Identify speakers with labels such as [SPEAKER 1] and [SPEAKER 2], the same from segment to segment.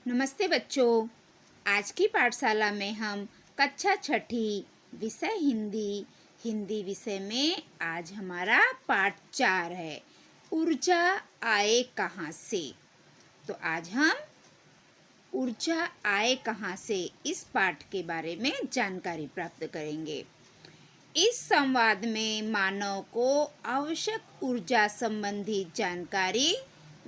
[SPEAKER 1] नमस्ते बच्चों। आज की पाठशाला में हम कक्षा छठी विषय हिंदी विषय में आज हमारा पाठ 4 है। ऊर्जा आए कहाँ से। तो आज हम ऊर्जा आए कहाँ से इस पाठ के बारे में जानकारी प्राप्त करेंगे। इस संवाद में मानव को आवश्यक ऊर्जा संबंधी जानकारी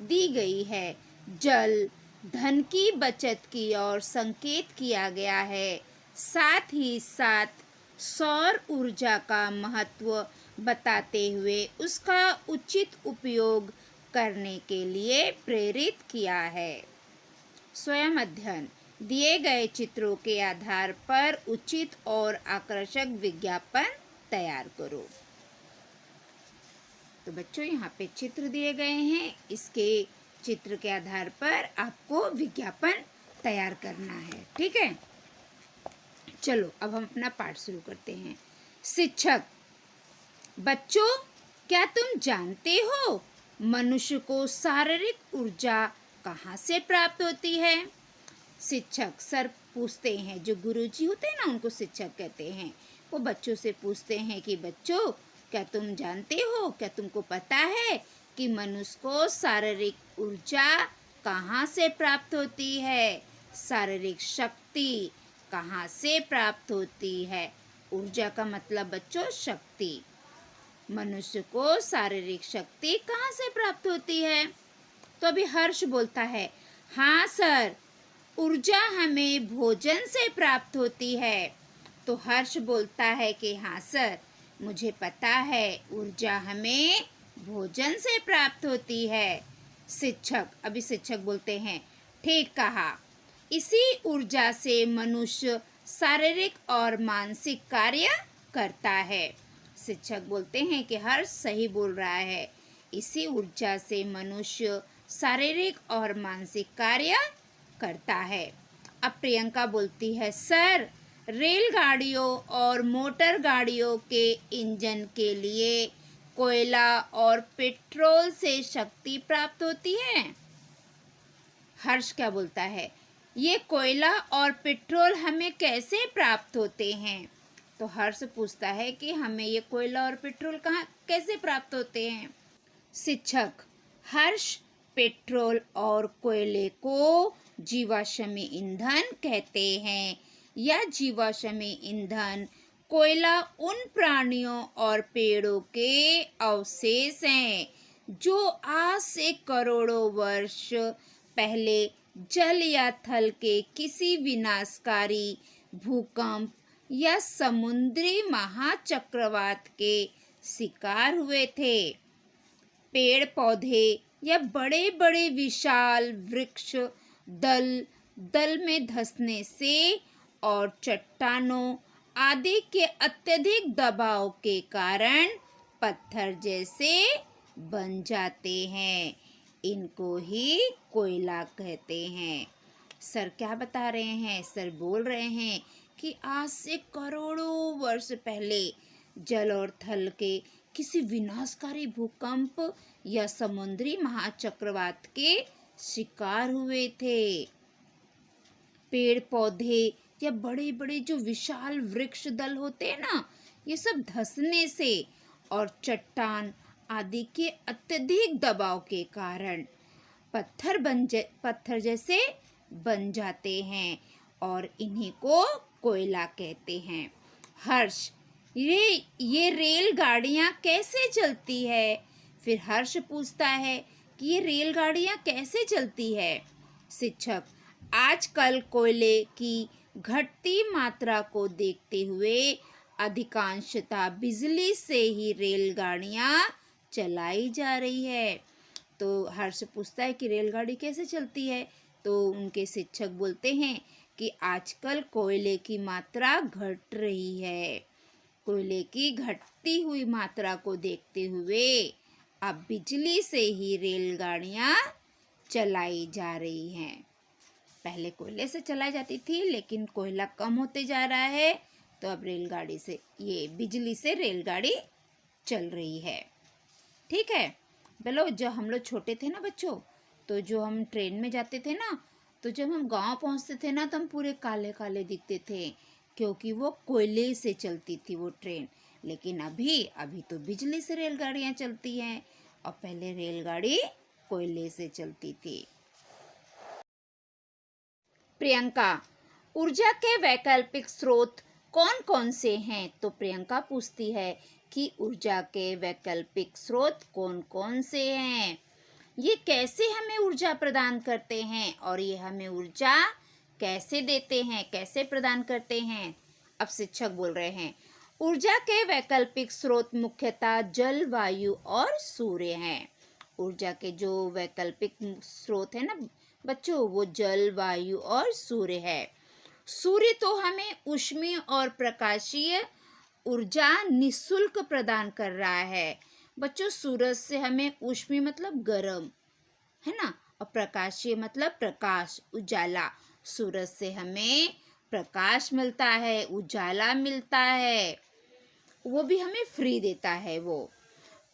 [SPEAKER 1] दी गई है। जल धन की बचत की ओर संकेत किया गया है। साथ ही साथ सौर ऊर्जा का महत्व बताते हुए उसका उचित उपयोग करने के लिए प्रेरित किया है। स्वयं अध्ययन दिए गए चित्रों के आधार पर उचित और आकर्षक विज्ञापन तैयार करो। तो बच्चों यहाँ पे चित्र दिए गए हैं। इसके चित्र के आधार पर आपको विज्ञापन तैयार करना है। ठीक है, चलो अब हम अपना पाठ शुरू करते हैं। शिक्षक, बच्चों क्या तुम जानते हो मनुष्य को शारीरिक ऊर्जा कहाँ से प्राप्त होती है। शिक्षक सर पूछते हैं, जो गुरुजी होते हैं ना उनको शिक्षक कहते हैं। वो बच्चों से पूछते हैं कि बच्चों क्या तुम जानते हो, क्या तुमको पता है कि मनुष्य को शारीरिक ऊर्जा कहाँ से प्राप्त होती है। शारीरिक शक्ति कहाँ से प्राप्त होती है। ऊर्जा का मतलब बच्चों शक्ति। मनुष्य को शारीरिक शक्ति कहाँ से प्राप्त होती है। तो अभी हर्ष बोलता है, हाँ सर, ऊर्जा हमें भोजन से प्राप्त होती है। तो हर्ष बोलता है कि हाँ सर, मुझे पता है ऊर्जा हमें भोजन से प्राप्त होती है। अभी शिक्षक बोलते हैं, ठीक कहा। इसी ऊर्जा से मनुष्य शारीरिक और मानसिक कार्य करता है। शिक्षक बोलते हैं कि हर्ष सही बोल रहा है। इसी ऊर्जा से मनुष्य शारीरिक और मानसिक कार्य करता है। अब प्रियंका बोलती है, सर, रेलगाड़ियों और मोटर गाड़ियों के इंजन के लिए कोयला और पेट्रोल से शक्ति प्राप्त होती है। हर्ष क्या बोलता है, ये कोयला और पेट्रोल हमें कैसे प्राप्त होते हैं। तो हर्ष पूछता है कि हमें ये कोयला और पेट्रोल कैसे प्राप्त होते हैं। शिक्षक, हर्ष पेट्रोल और कोयले को जीवाश्मी ईंधन कहते हैं। यह जीवाश्मी ईंधन कोयला उन प्राणियों और पेड़ों के अवशेष हैं जो आज से करोड़ों वर्ष पहले जल या थल के किसी विनाशकारी भूकंप या समुद्री महाचक्रवात के शिकार हुए थे। पेड़ पौधे या बड़े बड़े विशाल वृक्ष दल में धंसने से और चट्टानों आदि के अत्यधिक दबाव के कारण पत्थर जैसे बन जाते हैं। इनको ही कोयला कहते हैं। सर क्या बता रहे हैं, सर बोल रहे हैं कि आज से करोड़ों वर्ष पहले जल और थल के किसी विनाशकारी भूकंप या समुद्री महाचक्रवात के शिकार हुए थे। पेड़ पौधे या बड़े बड़े जो विशाल वृक्ष दल होते हैं ना, ये सब धंसने से और चट्टान आदि के अत्यधिक दबाव के कारण पत्थर जैसे बन जाते हैं और इन्हीं को कोयला कहते हैं। हर्ष, ये रेलगाड़ियाँ कैसे चलती है। फिर हर्ष पूछता है कि ये रेलगाड़ियाँ कैसे चलती है। शिक्षक, आजकल कोयले की घटती मात्रा को देखते हुए अधिकांशतः बिजली से ही रेलगाड़ियाँ चलाई जा रही है। तो हर्ष पूछता है कि रेलगाड़ी कैसे चलती है। तो उनके शिक्षक बोलते हैं कि आजकल कोयले की मात्रा घट रही है। कोयले की घटती हुई मात्रा को देखते हुए अब बिजली से ही रेलगाड़ियाँ चलाई जा रही हैं। पहले कोयले से चलाई जाती थी, लेकिन कोयला कम होते जा रहा है, तो अब बिजली से रेलगाड़ी चल रही है। ठीक है, बोलो, जब हम लोग छोटे थे ना बच्चों, तो जो हम ट्रेन में जाते थे ना, तो जब हम गांव पहुंचते थे ना तो हम पूरे काले काले दिखते थे, क्योंकि वो कोयले से चलती थी वो ट्रेन। लेकिन अभी अभी तो बिजली से रेलगाड़ियां चलती हैं, और पहले रेलगाड़ी कोयले से चलती थी। प्रियंका, ऊर्जा के वैकल्पिक स्रोत कौन कौन से हैं? तो प्रियंका पूछती है कि ऊर्जा के वैकल्पिक स्रोत कौन कौन से हैं, ये कैसे हमें ऊर्जा प्रदान करते हैं, और ये हमें ऊर्जा कैसे देते हैं, कैसे प्रदान करते हैं। अब शिक्षक बोल रहे हैं, ऊर्जा के वैकल्पिक स्रोत मुख्यतः जल, वायु और सूर्य हैं। ऊर्जा के जो वैकल्पिक स्रोत है ना बच्चों, वो जल, वायु और सूर्य है। सूर्य तो हमें ऊष्मीय और प्रकाशीय ऊर्जा निःशुल्क प्रदान कर रहा है। बच्चों, सूरज से हमें ऊष्मीय मतलब गर्म, है ना, और प्रकाशीय मतलब प्रकाश, उजाला। सूरज से हमें प्रकाश मिलता है, उजाला मिलता है, वो भी हमें फ्री देता है। वो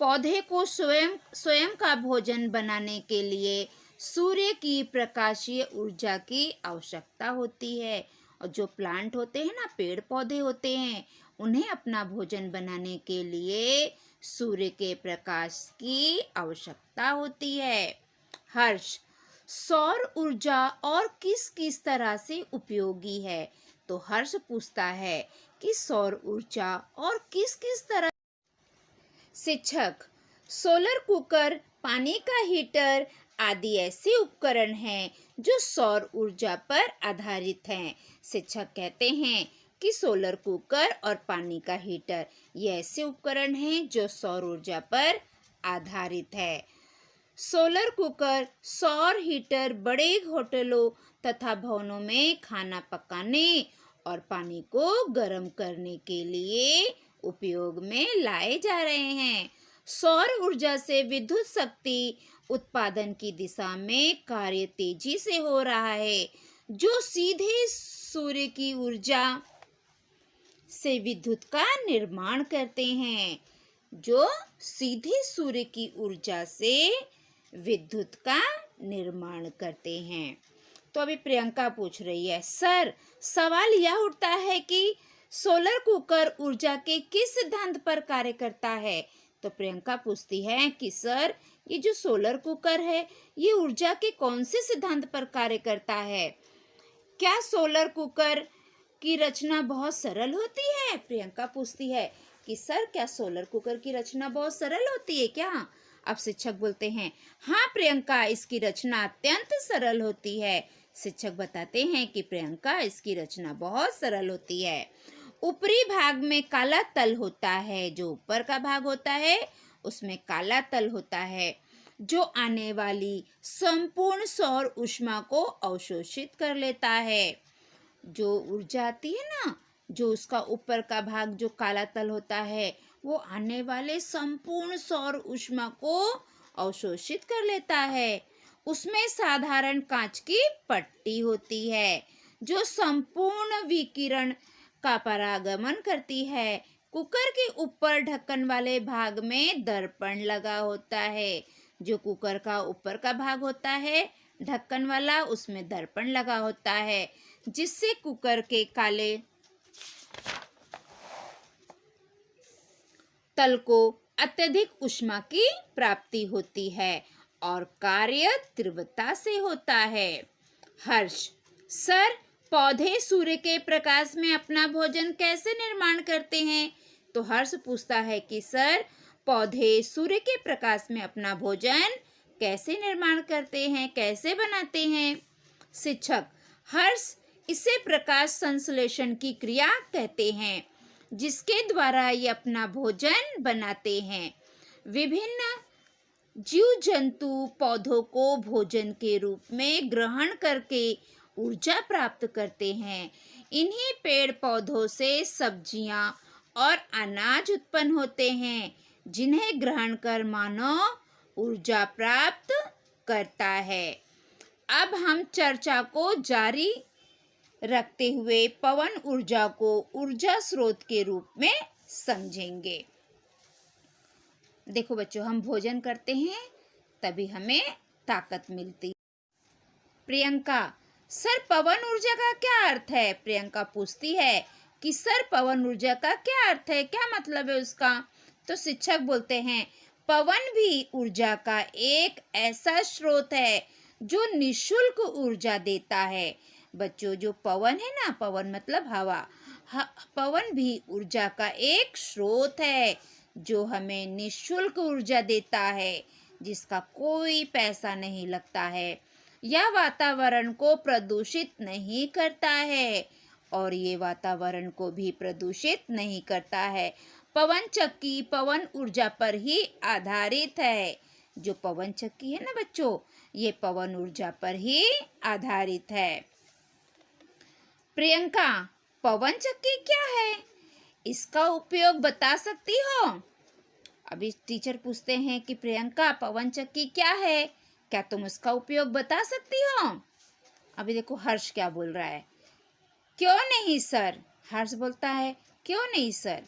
[SPEAKER 1] पौधे को स्वयं का भोजन बनाने के लिए सूर्य की प्रकाशीय ऊर्जा की आवश्यकता होती है। और जो प्लांट होते हैं ना, पेड़ पौधे होते हैं, उन्हें अपना भोजन बनाने के लिए सूर्य के प्रकाश की आवश्यकता होती है। हर्ष, सौर ऊर्जा और किस किस तरह से उपयोगी है? तो हर्ष पूछता है कि सौर ऊर्जा और किस किस तरह। शिक्षक, सोलर कुकर, पानी का हीटर आदि ऐसे उपकरण हैं जो सौर ऊर्जा पर आधारित हैं। शिक्षक कहते हैं कि सोलर कुकर और पानी का हीटर ये ऐसे उपकरण हैं जो सौर ऊर्जा पर आधारित है। सोलर कुकर, सौर हीटर बड़े होटलों तथा भवनों में खाना पकाने और पानी को गर्म करने के लिए उपयोग में लाए जा रहे हैं। सौर ऊर्जा से विद्युत शक्ति उत्पादन की दिशा में कार्य तेजी से हो रहा है, जो सीधे सूर्य की ऊर्जा से विद्युत का निर्माण करते हैं, जो सीधे सूर्य की ऊर्जा से विद्युत का निर्माण करते हैं। तो अभी प्रियंका पूछ रही है, सर सवाल यह उठता है कि सोलर कुकर ऊर्जा के किस सिद्धांत पर कार्य करता है? तो प्रियंका पूछती है कि सर ये जो सोलर कुकर है ये ऊर्जा के कौन से सिद्धांत पर कार्य करता है? क्या सोलर कुकर की रचना बहुत सरल होती है? प्रियंका पूछती है कि सर क्या सोलर कुकर की रचना बहुत सरल होती है क्या? अब शिक्षक बोलते हैं, हाँ प्रियंका, इसकी रचना अत्यंत सरल होती है। शिक्षक बताते हैं कि प्रियंका, इसकी रचना बहुत सरल होती है। ऊपरी भाग में काला तल होता है, जो ऊपर का भाग होता है उसमें काला तल होता है, जो आने वाली संपूर्ण सौर ऊष्मा को अवशोषित कर लेता है। जो ऊर्जा आती है ना, जो उसका ऊपर का भाग जो काला तल होता है, वो आने वाले संपूर्ण सौर ऊष्मा को अवशोषित कर लेता है। उसमें साधारण कांच की पट्टी होती है जो संपूर्ण विकिरण का परागमन करती है। कुकर के ऊपर ढक्कन वाले भाग में दर्पण लगा होता है। जो कुकर का ऊपर का भाग होता है ढक्कन वाला, उसमें दर्पण लगा होता है, जिससे कुकर के काले तल को अत्यधिक ऊष्मा की प्राप्ति होती है और कार्य तीव्रता से होता है। हर्ष, सर पौधे सूर्य के प्रकाश में अपना भोजन कैसे निर्माण करते हैं? तो हर्ष पूछता है कि सर पौधे सूर्य के प्रकाश में अपना भोजन कैसे निर्माण करते हैं, कैसे बनाते हैं? शिक्षक, हर्ष, इसे प्रकाश संश्लेषण की क्रिया कहते हैं, जिसके द्वारा ये अपना भोजन बनाते हैं। विभिन्न जीव जंतु पौधों को भोजन के रूप में ग्रहण करके ऊर्जा प्राप्त करते हैं। इन्हीं पेड़ पौधों से सब्जियां और अनाज उत्पन्न होते हैं, जिन्हें ग्रहण कर मानव ऊर्जा प्राप्त करता है। अब हम चर्चा को जारी रखते हुए पवन ऊर्जा को ऊर्जा स्रोत के रूप में समझेंगे। देखो बच्चों, हम भोजन करते हैं तभी हमें ताकत मिलती। प्रियंका, सर पवन ऊर्जा का क्या अर्थ है? प्रियंका पूछती है कि सर पवन ऊर्जा का क्या अर्थ है, क्या मतलब है उसका? तो शिक्षक बोलते हैं पवन भी ऊर्जा का एक ऐसा स्रोत है जो निःशुल्क ऊर्जा देता है। बच्चों, जो पवन है ना, पवन मतलब हवा, पवन भी ऊर्जा का एक स्रोत है जो हमें निःशुल्क ऊर्जा देता है, जिसका कोई पैसा नहीं लगता है। यह वातावरण को प्रदूषित नहीं करता है और ये वातावरण को भी प्रदूषित नहीं करता है। पवन चक्की पवन ऊर्जा पर ही आधारित है। जो पवन चक्की है ना बच्चों, ये पवन ऊर्जा पर ही आधारित है। प्रियंका, पवन चक्की क्या है? इसका उपयोग बता सकती हो? अभी टीचर पूछते हैं कि प्रियंका पवन चक्की क्या है, क्या तुम उसका उपयोग बता सकती हो? अभी देखो हर्ष क्या बोल रहा है। क्यों नहीं सर? हर्ष बोलता है क्यों नहीं सर,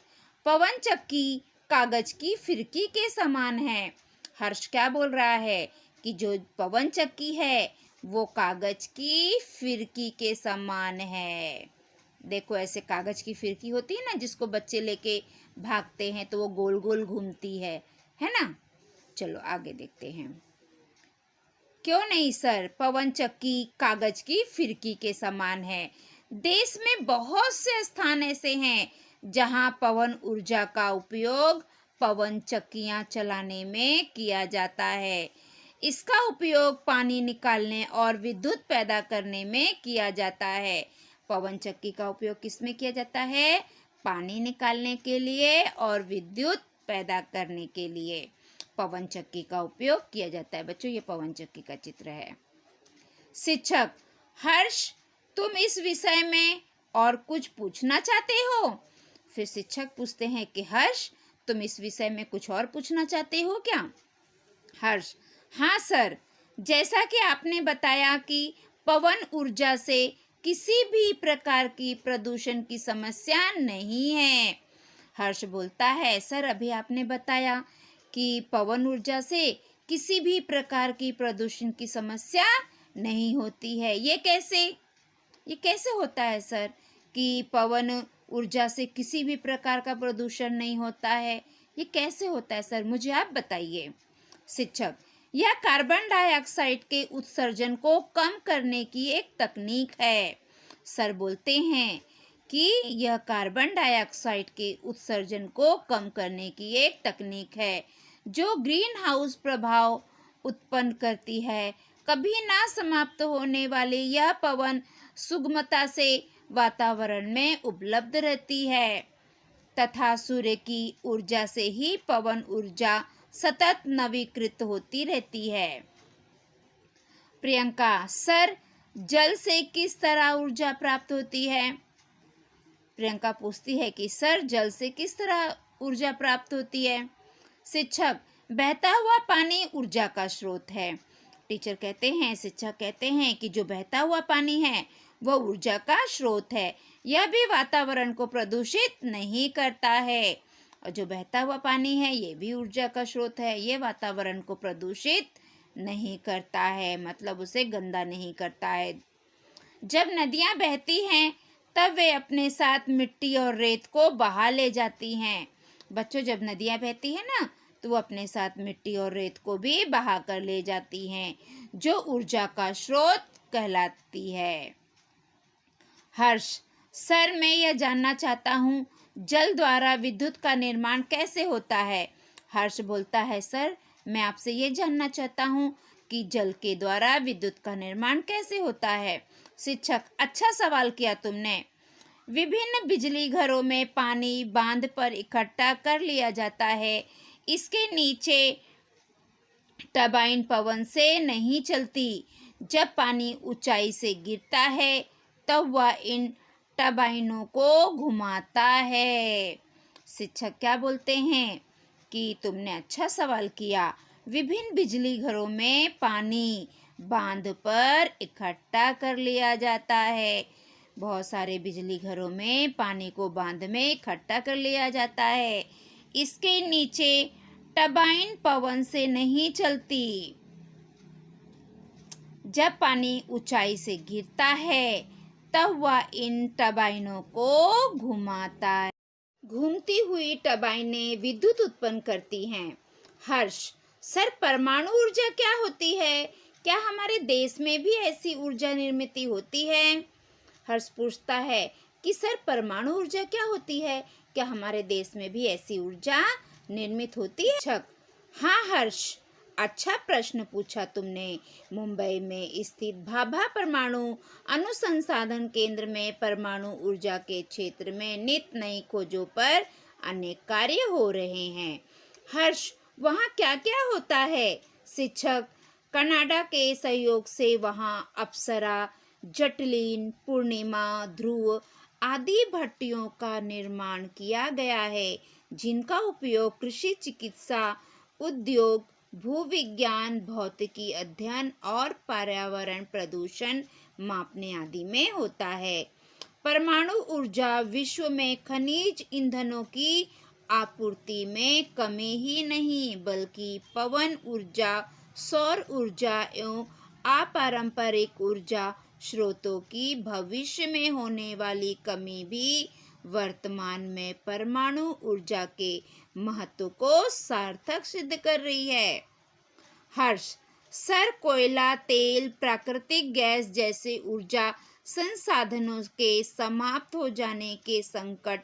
[SPEAKER 1] पवन चक्की कागज की फिरकी के समान है। हर्ष क्या बोल रहा है कि जो पवन चक्की है वो कागज की फिरकी के समान है। देखो ऐसे कागज की फिरकी होती है ना, जिसको बच्चे लेके भागते हैं तो वो गोल गोल घूमती है ना। चलो आगे देखते हैं। क्यों नहीं सर, पवन चक्की कागज की फिरकी के समान है। देश में बहुत से स्थान ऐसे हैं जहां पवन ऊर्जा का उपयोग पवन चक्कियां चलाने में किया जाता है। इसका उपयोग पानी निकालने और विद्युत पैदा करने में किया जाता है। पवन चक्की का उपयोग किस में किया जाता है? पानी निकालने के लिए और विद्युत पैदा करने के लिए पवन चक्की का उपयोग किया जाता है। बच्चों, ये पवन चक्की का चित्र है। शिक्षक, हर्ष तुम इस विषय में और कुछ पूछना चाहते हो? फिर शिक्षक पूछते हैं कि हर्ष तुम इस विषय में कुछ और पूछना चाहते हो क्या? हर्ष, हाँ सर, जैसा कि आपने बताया कि पवन ऊर्जा से किसी भी प्रकार की प्रदूषण की समस्या नहीं है। हर्ष बोलता है सर, अभी आपने बताया कि पवन ऊर्जा से किसी भी प्रकार की प्रदूषण की समस्या नहीं होती है। ये कैसे होता है सर कि पवन ऊर्जा से किसी भी प्रकार का प्रदूषण नहीं होता है? ये कैसे होता है सर, मुझे आप बताइए। शिक्षक, यह कार्बन डाइऑक्साइड के उत्सर्जन को कम करने की एक तकनीक है। सर बोलते हैं कि यह कार्बन डाइऑक्साइड के उत्सर्जन को कम करने की एक तकनीक है जो ग्रीन हाउस प्रभाव उत्पन्न करती है। कभी ना समाप्त होने वाली यह पवन सुगमता से वातावरण में उपलब्ध रहती है तथा सूर्य की ऊर्जा से ही पवन ऊर्जा सतत नवीकृत होती रहती है। प्रियंका, सर जल से किस तरह ऊर्जा प्राप्त होती है? प्रियंका पूछती है कि सर जल से किस तरह ऊर्जा प्राप्त होती है? शिक्षक, बहता हुआ पानी ऊर्जा का स्रोत है। टीचर कहते हैं, शिक्षक कहते हैं कि जो बहता हुआ पानी है वह ऊर्जा का स्रोत है। यह भी वातावरण को प्रदूषित नहीं करता है और जो बहता हुआ पानी है ये भी ऊर्जा का स्रोत है। ये वातावरण को प्रदूषित नहीं करता है, मतलब उसे गंदा नहीं करता है। जब नदियाँ बहती हैं तब वे अपने साथ मिट्टी और रेत को बहा ले जाती हैं। बच्चों, जब नदियाँ बहती हैं ना तो वो अपने साथ मिट्टी और रेत को भी बहा कर ले जाती हैं, जो ऊर्जा का स्रोत कहलाती है। हर्ष, सर मैं यह जानना चाहता हूँ जल द्वारा विद्युत का निर्माण कैसे होता है? हर्ष बोलता है सर मैं आपसे ये जानना चाहता हूँ कि जल के द्वारा विद्युत का निर्माण कैसे होता है। शिक्षक, अच्छा सवाल किया तुमने। विभिन्न बिजली घरों में पानी बांध पर इकट्ठा कर लिया जाता है। इसके नीचे टरबाइन पवन से नहीं चलती। जब पानी ऊंचाई से गिरता है तब वह इन टरबाइनों को घुमाता है। शिक्षक क्या बोलते हैं कि तुमने अच्छा सवाल किया। विभिन्न बिजली घरों में पानी बांध पर इकट्ठा कर लिया जाता है। बहुत सारे बिजली घरों में पानी को बांध में इकट्ठा कर लिया जाता है। इसके नीचे टरबाइन पवन से नहीं चलती। जब पानी ऊंचाई से गिरता है तब वह इन टरबाइनों को घुमाता है। घूमती हुई टरबाइनें विद्युत उत्पन्न करती हैं। हर्ष, सर परमाणु ऊर्जा क्या होती है? क्या हमारे देश में भी ऐसी ऊर्जा निर्मित होती है? हर्ष पूछता है कि सर परमाणु ऊर्जा क्या होती है? क्या हमारे देश में भी ऐसी ऊर्जा निर्मित होती है? शिक्षक, हाँ हर्ष, अच्छा प्रश्न पूछा तुमने। मुंबई में स्थित भाभा परमाणु अनुसंधान केंद्र में परमाणु ऊर्जा के क्षेत्र में नित नई खोजों पर अनेक कार्य हो रहे हैं। हर्ष, वहाँ क्या क्या होता है? शिक्षक, कनाडा के सहयोग से वहाँ अप्सरा, जटलिन, पूर्णिमा, ध्रुव आदि भट्टियों का निर्माण किया गया है, जिनका उपयोग कृषि, चिकित्सा, उद्योग, भूविज्ञान, भौतिकी अध्ययन और पर्यावरण प्रदूषण मापने आदि में होता है। परमाणु ऊर्जा विश्व में खनिज ईंधनों की आपूर्ति में कमी ही नहीं बल्कि पवन ऊर्जा, सौर ऊर्जा एवं अपारंपरिक ऊर्जा स्रोतों की भविष्य में होने वाली कमी भी वर्तमान में परमाणु ऊर्जा के महत्व को सार्थक सिद्ध कर रही है। हर्ष, सर कोयला, तेल, प्राकृतिक गैस जैसे ऊर्जा संसाधनों के समाप्त हो जाने के संकट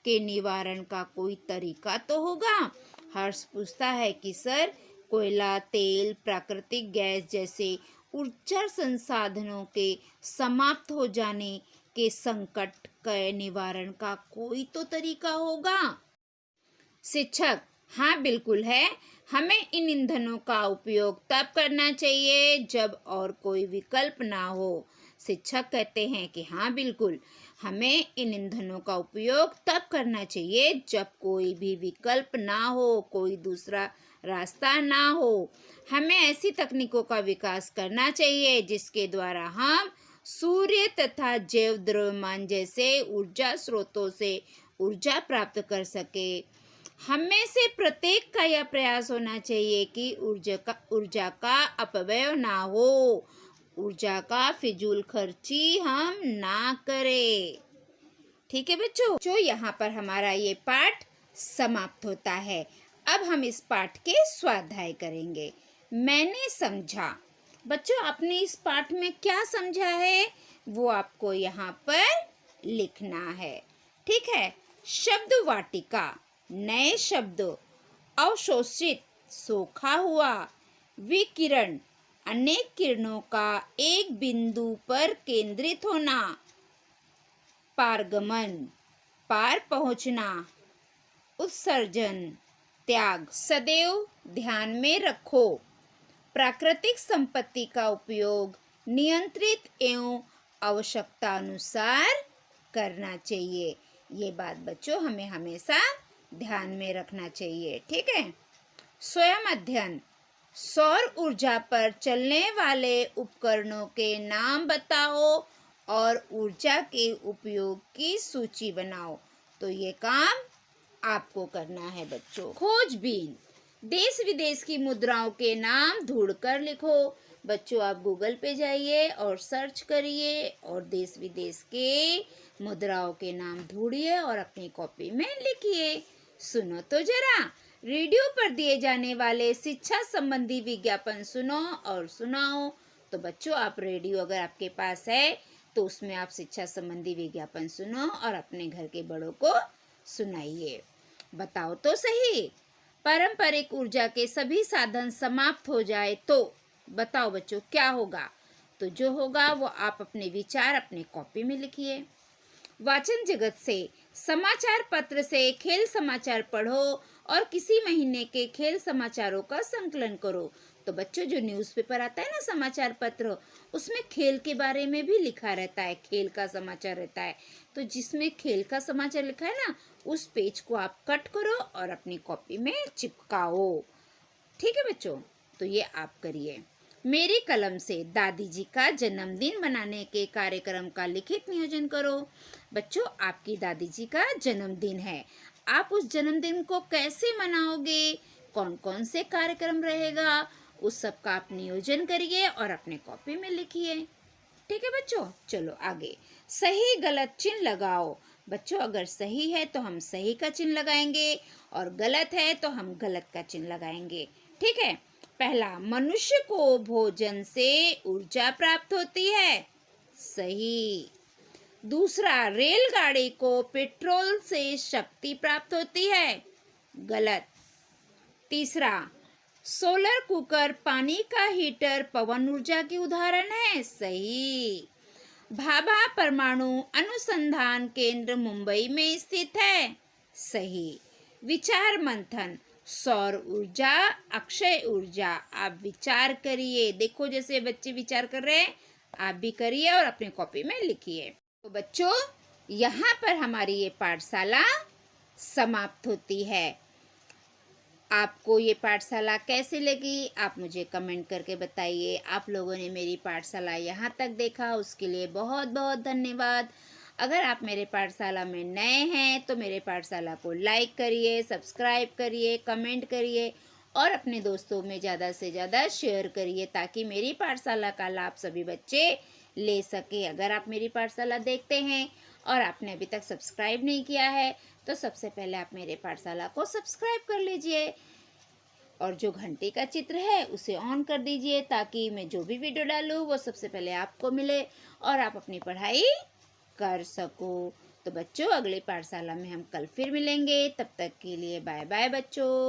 [SPEAKER 1] के निवारण का कोई तरीका तो होगा? हर्ष पूछता है कि सर कोयला, तेल, प्राकृतिक गैस जैसे ऊर्जा संसाधनों के समाप्त हो जाने के संकट के निवारण का कोई तो तरीका होगा? शिक्षक, हाँ बिल्कुल है। हमें इन ईंधनों का उपयोग तब करना चाहिए जब और कोई विकल्प ना हो। शिक्षक कहते हैं कि हाँ बिल्कुल, हमें इन ईंधनों का उपयोग तब करना चाहिए जब कोई भी विकल्प ना हो, कोई दूसरा रास्ता ना हो। हमें ऐसी तकनीकों का विकास करना चाहिए जिसके द्वारा हम सूर्य तथा जैव द्रव्यमान जैसे ऊर्जा स्रोतों से ऊर्जा प्राप्त कर सके। हमें से प्रत्येक का यह प्रयास होना चाहिए कि ऊर्जा का अपव्यय ना हो, ऊर्जा का फिजूल खर्ची हम ना करें। ठीक है बच्चों, यहाँ पर हमारा ये पाठ समाप्त होता है। अब हम इस पाठ के स्वाध्याय करेंगे। मैंने समझा। बच्चों, आपने इस पाठ में क्या समझा है वो आपको यहाँ पर लिखना है। ठीक है। शब्द वाटिका, नए शब्द, अवशोषित, सोखा हुआ, विकिरण, अनेक किरणों का एक बिंदु पर केंद्रित होना, पारगमन, पार पहुंचना, उत्सर्जन, त्याग। सदैव ध्यान में रखो, प्राकृतिक संपत्ति का उपयोग नियंत्रित एवं आवश्यकता अनुसार करना चाहिए। ये बात बच्चों हमें हमेशा ध्यान में रखना चाहिए। ठीक है। स्वयं अध्ययन, सौर ऊर्जा पर चलने वाले उपकरणों के नाम बताओ और ऊर्जा के उपयोग की सूची बनाओ। तो ये काम आपको करना है बच्चों। खोजबीन, देश विदेश की मुद्राओं के नाम ढूंढकर लिखो। बच्चों, आप गूगल पे जाइए और सर्च करिए और देश विदेश के मुद्राओं के नाम ढूंढिए और अपनी कॉपी में लिखिए। सुनो तो जरा, रेडियो पर दिए जाने वाले शिक्षा संबंधी विज्ञापन सुनो और सुनाओ। तो बच्चों, आप रेडियो अगर आपके पास है तो उसमें आप शिक्षा संबंधी विज्ञापन सुनो और अपने घर के बड़ों को सुनाइए। बताओ तो सही, पारंपरिक ऊर्जा के सभी साधन समाप्त हो जाए तो बताओ बच्चों क्या होगा? तो जो होगा वो आप अपने विचार अपने कॉपी में लिखिए। वाचन जगत से, समाचार पत्र से खेल समाचार पढ़ो और किसी महीने के खेल समाचारों का संकलन करो। तो बच्चों, जो न्यूज़पेपर आता है ना, समाचार पत्र, उसमें खेल के बारे में भी लिखा रहता है, खेल का समाचार रहता है। तो जिसमें खेल का समाचार लिखा है ना, उस पेज को आप कट करो और अपनी कॉपी में चिपकाओ। ठीक है बच्चों, तो ये आप करिए। मेरी कलम से दादी जी का जन्मदिन मनाने के कार्यक्रम का लिखित नियोजन करो। बच्चों, आपकी दादी जी का जन्मदिन है, आप उस जन्मदिन को कैसे मनाओगे? कौन कौन से कार्यक्रम रहेगा उस सब का आप नियोजन करिए और अपने कॉपी में लिखिए। ठीक है बच्चों, चलो आगे। सही गलत चिन्ह लगाओ। बच्चों अगर सही है तो हम सही का चिन्ह लगाएंगे और गलत है तो हम गलत का चिन्ह लगाएंगे। ठीक है। पहला, मनुष्य को भोजन से ऊर्जा प्राप्त होती है। सही। दूसरा, रेलगाड़ी को पेट्रोल से शक्ति प्राप्त होती है। गलत। तीसरा, सोलर कुकर पानी का हीटर पवन ऊर्जा की उदाहरण है। सही। भाभा परमाणु अनुसंधान केंद्र मुंबई में स्थित है। सही। विचार मंथन, सौर ऊर्जा, अक्षय ऊर्जा। आप विचार करिए, देखो जैसे बच्चे विचार कर रहे हैं आप भी करिए और अपनी कॉपी में लिखिए। तो बच्चों यहाँ पर हमारी ये पाठशाला समाप्त होती है। आपको ये पाठशाला कैसे लगी आप मुझे कमेंट करके बताइए। आप लोगों ने मेरी पाठशाला यहाँ तक देखा उसके लिए बहुत बहुत धन्यवाद। अगर आप मेरे पाठशाला में नए हैं तो मेरे पाठशाला को लाइक करिए, सब्सक्राइब करिए, कमेंट करिए और अपने दोस्तों में ज़्यादा से ज़्यादा शेयर करिए ताकि मेरी पाठशाला का लाभ सभी बच्चे ले सके। अगर आप मेरी पाठशाला देखते हैं और आपने अभी तक सब्सक्राइब नहीं किया है तो सबसे पहले आप मेरे पाठशाला को सब्सक्राइब कर लीजिए और जो घंटी का चित्र है उसे ऑन कर दीजिए ताकि मैं जो भी वीडियो डालूँ वो सबसे पहले आपको मिले और आप अपनी पढ़ाई कर सको। तो बच्चों अगली पाठशाला में हम कल फिर मिलेंगे, तब तक के लिए बाय बाय बच्चों।